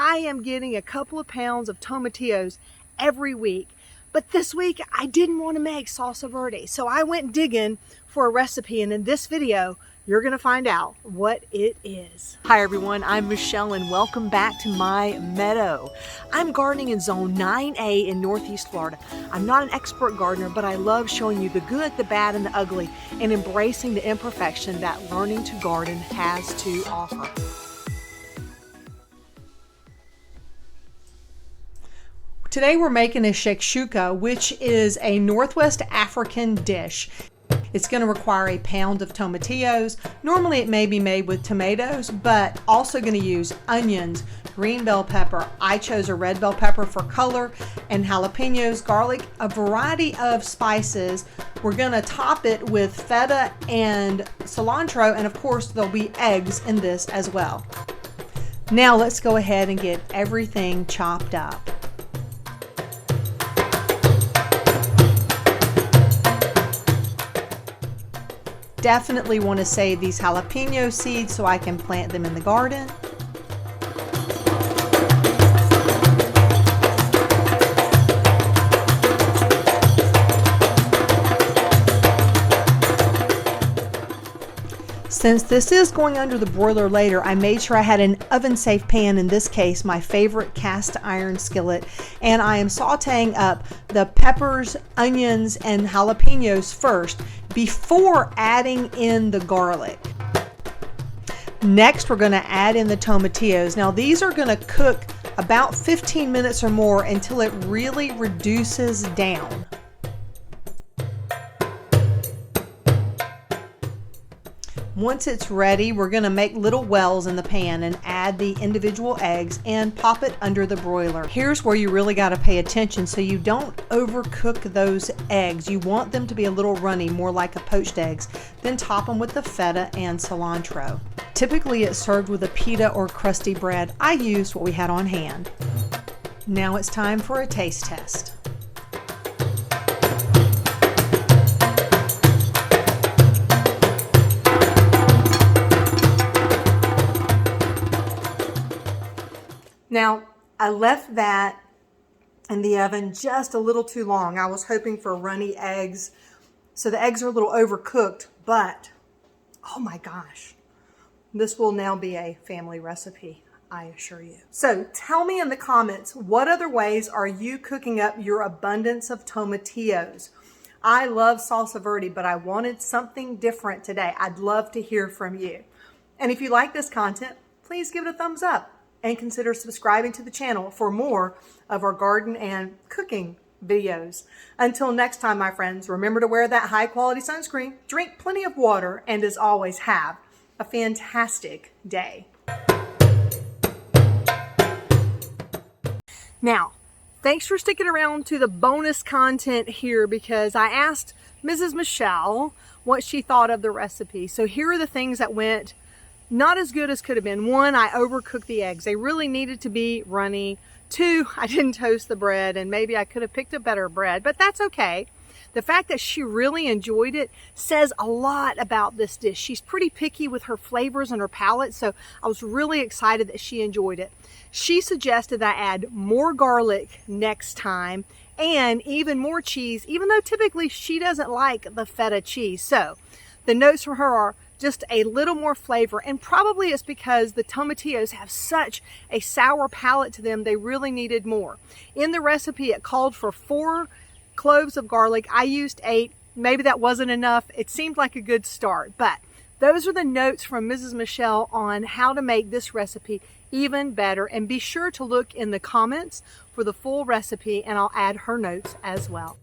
I am getting a couple of pounds of tomatillos every week. But this week I didn't want to make salsa verde, so I went digging for a recipe, and in this video you're gonna find out what it is. Hi everyone, I'm Michelle and welcome back to my meadow. I'm gardening in zone 9A in Northeast Florida. I'm not an expert gardener, but I love showing you the good, the bad, and the ugly, and embracing the imperfection that learning to garden has to offer. Today we're making a shakshuka, which is a Northwest African dish. It's going to require a pound of tomatillos. Normally it may be made with tomatoes, but also going to use onions, green bell pepper. I chose a red bell pepper for color, and jalapenos, garlic, a variety of spices. We're going to top it with feta and cilantro, and of course there'll be eggs in this as well. Now let's go ahead and get everything chopped up. Definitely want to save these jalapeno seeds so I can plant them in the garden. Since this is going under the broiler later, I made sure I had an oven-safe pan, in this case my favorite cast iron skillet, and I am sauteing up the peppers, onions, and jalapenos first before adding in the garlic. Next, we're going to add in the tomatillos. Now these are going to cook about 15 minutes or more until it really reduces down. Once it's ready, we're going to make little wells in the pan and add the individual eggs and pop it under the broiler. Here's where you really got to pay attention so you don't overcook those eggs. You want them to be a little runny, more like a poached eggs. Then top them with the feta and cilantro. Typically it's served with a pita or crusty bread. I used what we had on hand. Now it's time for a taste test. Now, I left that in the oven just a little too long. I was hoping for runny eggs, so the eggs are a little overcooked, but oh my gosh, this will now be a family recipe, I assure you. So tell me in the comments, what other ways are you cooking up your abundance of tomatillos? I love salsa verde, but I wanted something different today. I'd love to hear from you. And if you like this content, please give it a thumbs up. And consider subscribing to the channel for more of our garden and cooking videos. Until next time, my friends, remember to wear that high quality sunscreen, drink plenty of water, and as always, have a fantastic day. Now, thanks for sticking around to the bonus content here, because I asked Mrs. Michelle what she thought of the recipe. So here are the things that went not as good as could have been. One, I overcooked the eggs. They really needed to be runny. Two, I didn't toast the bread, and maybe I could have picked a better bread, but that's okay. The fact that she really enjoyed it says a lot about this dish. She's pretty picky with her flavors and her palate, so I was really excited that she enjoyed it. She suggested that I add more garlic next time and even more cheese, even though typically she doesn't like the feta cheese. So the notes from her are just a little more flavor, and probably it's because the tomatillos have such a sour palate to them, they really needed more. In the recipe, it called for 4 cloves of garlic. I used 8. Maybe that wasn't enough. It seemed like a good start, but those are the notes from Mrs. Michelle on how to make this recipe even better. And be sure to look in the comments for the full recipe, and I'll add her notes as well.